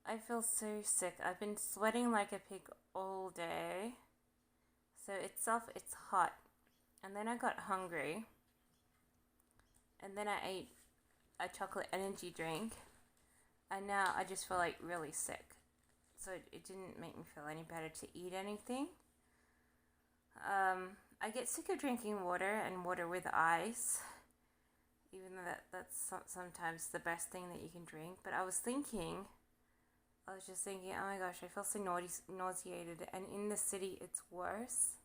I feel so sick. I've been sweating like a pig all day. So it's hot. And then I got hungry. And then I ate a chocolate energy drink. And now I just feel like really sick. So it didn't make me feel any better to eat anything. I get sick of drinking water and water with ice, even though that's sometimes the best thing that you can drink. But I was just thinking, oh my gosh, I feel so nauseated, and in the city it's worse.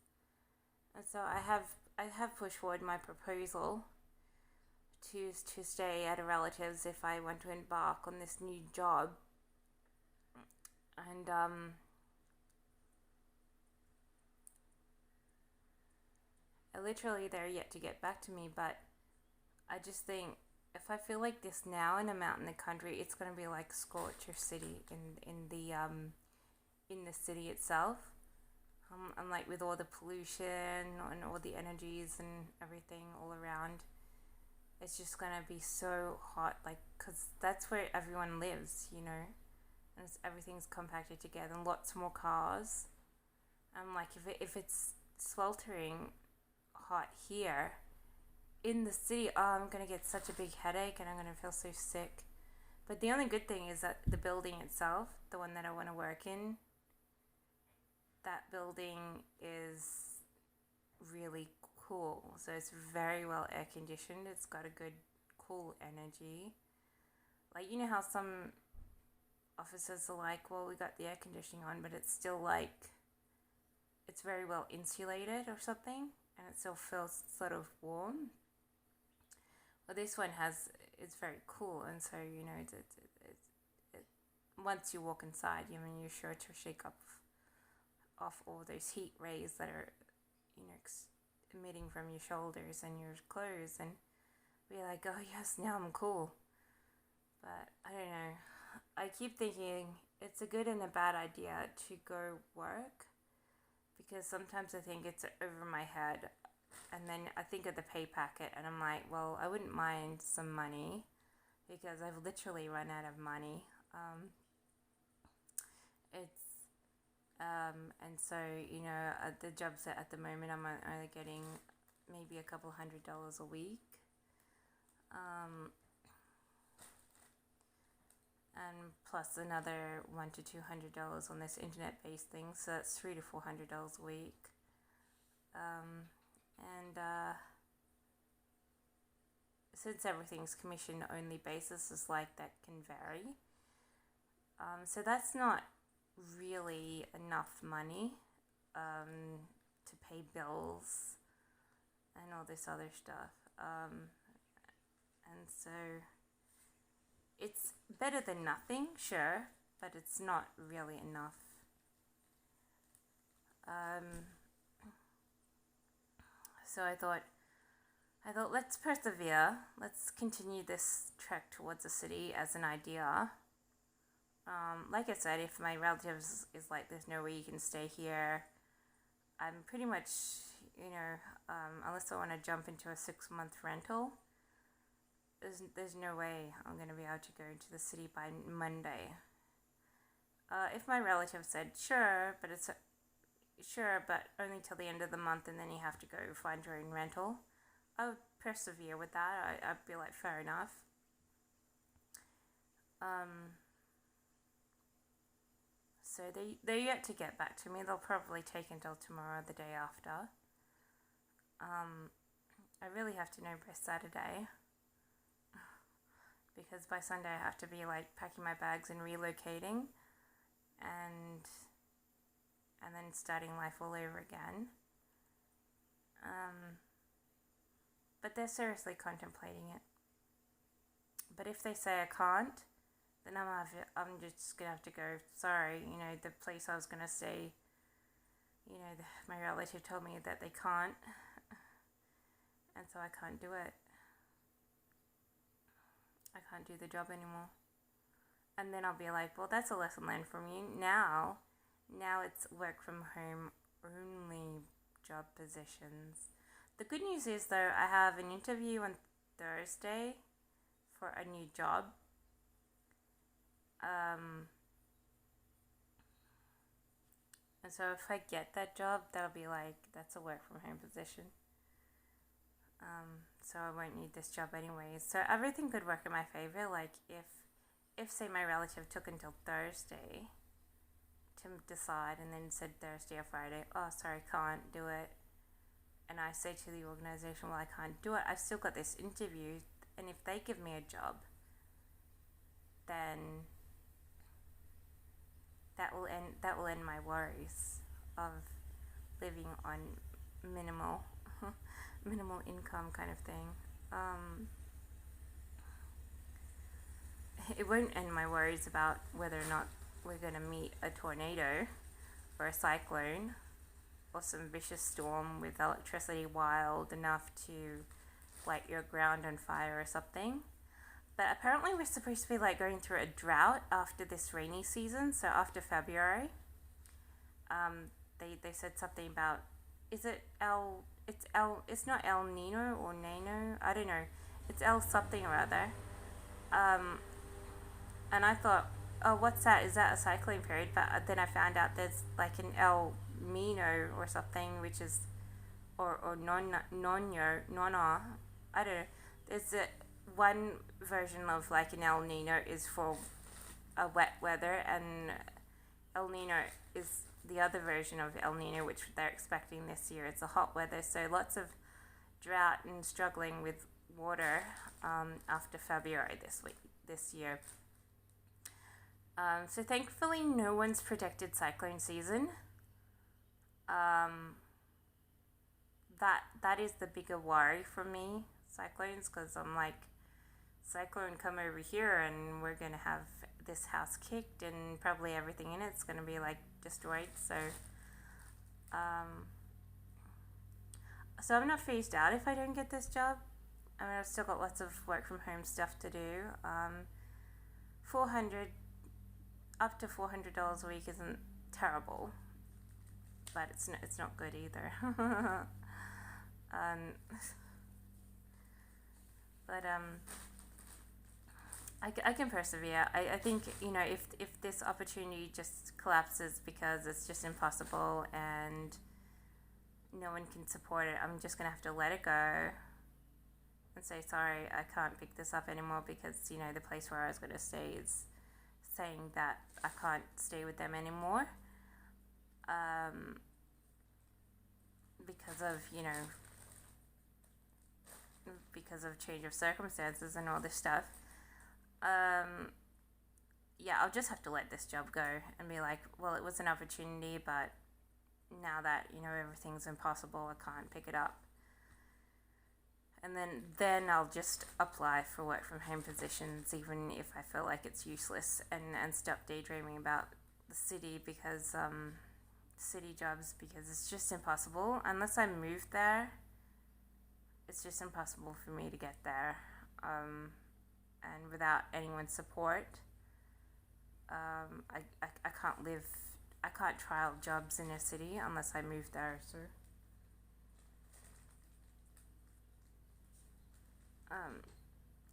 And so I have pushed forward my proposal to stay at a relative's if I want to embark on this new job. And literally they're yet to get back to me, but I just think if I feel like this now and I'm out in the country, it's gonna be like Scorcher City in the city itself. And like with all the pollution and all the energies and everything all around, it's just gonna be so hot. Like, cause that's where everyone lives, and everything's compacted together and lots more cars. I'm like, if it's sweltering hot here in the city, oh, I'm gonna get such a big headache and I'm gonna feel so sick. But the only good thing is that the building itself, the one that I want to work in, that building is really cool. So it's very well air conditioned. It's got a good cool energy. Like, you know how some offices are like, well, we got the air conditioning on, but it's still like it's very well insulated or something, and it still feels sort of warm. Well, this one has it's very cool, and so it once you walk inside, you're sure to shake up off all those heat rays that are you know emitting from your shoulders and your clothes, and be like, oh yes, now I'm cool. But I don't know. I keep thinking it's a good and a bad idea to go work because sometimes I think it's over my head. And then I think of the pay packet and I'm like, well, I wouldn't mind some money because I've literally run out of money. It's and so the jobs at the moment I'm only getting maybe a couple $100 a week. Um, and plus another $100 to $200 on this internet-based thing, so that's $300 to $400 a week. And since everything's commission-only basis, is like that can vary. So that's not really enough money to pay bills and all this other stuff. And so it's better than nothing, sure, but it's not really enough. Um, so I thought let's persevere. Let's continue this trek towards the city as an idea. Like I said, if my relatives is like, there's no way you can stay here, I'm pretty much, unless I want to jump into a 6 month rental, there's no way I'm going to be able to go to the city by Monday. If my relative said sure, but only till the end of the month, and then you have to go find your own rental, I would persevere with that. I'd be like, fair enough. Um, so they're yet to get back to me. They'll probably take until tomorrow, or the day after. Um, I really have to know by Saturday because by Sunday I have to be like packing my bags and relocating, and then starting life all over again. Um, but they're seriously contemplating it. But if they say I can't, then I'm just gonna have to go. Sorry, the place I was gonna stay. My relative told me that they can't, and so I can't do it. I can't do the job anymore. And then I'll be like, well, that's a lesson learned from you. Now it's work from home only job positions. The good news is, though, I have an interview on Thursday for a new job. Um, So if I get that job, that'll be like, that's a work from home position. So I won't need this job anyways. So everything could work in my favor. Like if say my relative took until Thursday to decide and then said Thursday or Friday, oh sorry, can't do it. And I say to the organization, well, I can't do it. I've still got this interview, and if they give me a job, then that will end my worries of living on minimal minimal income kind of thing. It won't end my worries about whether or not we're going to meet a tornado or a cyclone or some vicious storm with electricity wild enough to light your ground on fire or something. But apparently we're supposed to be like going through a drought after this rainy season, so after February. They said something about, is it it's not El Nino or Nano, I don't know. It's El something or other. And I thought, oh, what's that? Is that a cyclone period? But then I found out there's like an El Mino or something, which is, or Nona, I don't know. There's one version of like an El Nino is for a wet weather, and El Nino is the other version of El Nino, which they're expecting this year. It's a hot weather, so lots of drought and struggling with water after February this year. So thankfully, no one's predicted cyclone season. That is the bigger worry for me, cyclones, because I'm like, cyclone come over here and we're gonna have this house kicked and probably everything in it's gonna be like destroyed. So I'm not phased out if I don't get this job. I mean, I've still got lots of work from home stuff to do. 400 up to $400 a week isn't terrible, but it's not good either. But I can persevere. I think, if this opportunity just collapses because it's just impossible and no one can support it, I'm just gonna have to let it go and say, sorry, I can't pick this up anymore, because the place where I was gonna stay is saying that I can't stay with them anymore, because of change of circumstances and all this stuff. Yeah, I'll just have to let this job go and be like, well, it was an opportunity, but now that everything's impossible, I can't pick it up. And then I'll just apply for work from home positions, even if I feel like it's useless, and stop daydreaming about the city, because city jobs, because it's just impossible. Unless I move there, it's just impossible for me to get there, and without anyone's support, I can't live, I can't trial jobs in a city unless I move there. So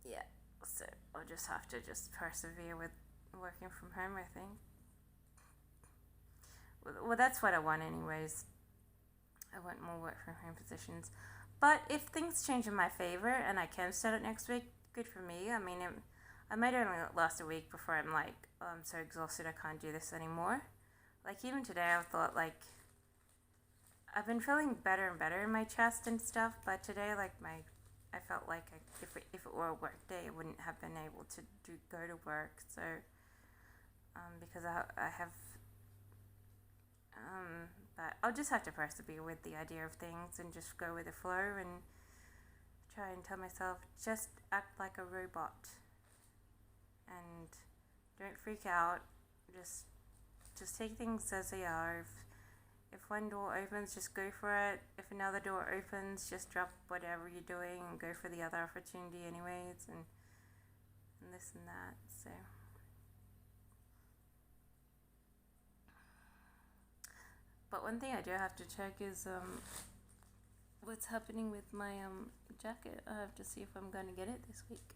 yeah, so I'll just have to persevere with working from home, I think. Well, that's what I want anyways. I want more work from home positions. But if things change in my favor and I can start it next week, good for me. I mean, I might only last a week before I'm like, oh, I'm so exhausted, I can't do this anymore. Like, even today, I thought, like, I've been feeling better and better in my chest and stuff, but today, like, I felt like if it were a work day, I wouldn't have been able to go to work. So, because I have, but I'll just have to persevere with the idea of things and just go with the flow and try and tell myself, just act like a robot and don't freak out. Just take things as they are. If one door opens, just go for it. If another door opens, just drop whatever you're doing and go for the other opportunity anyways, and this and that. So, but one thing I do have to check is what's happening with my jacket. I have to see if I'm going to get it this week.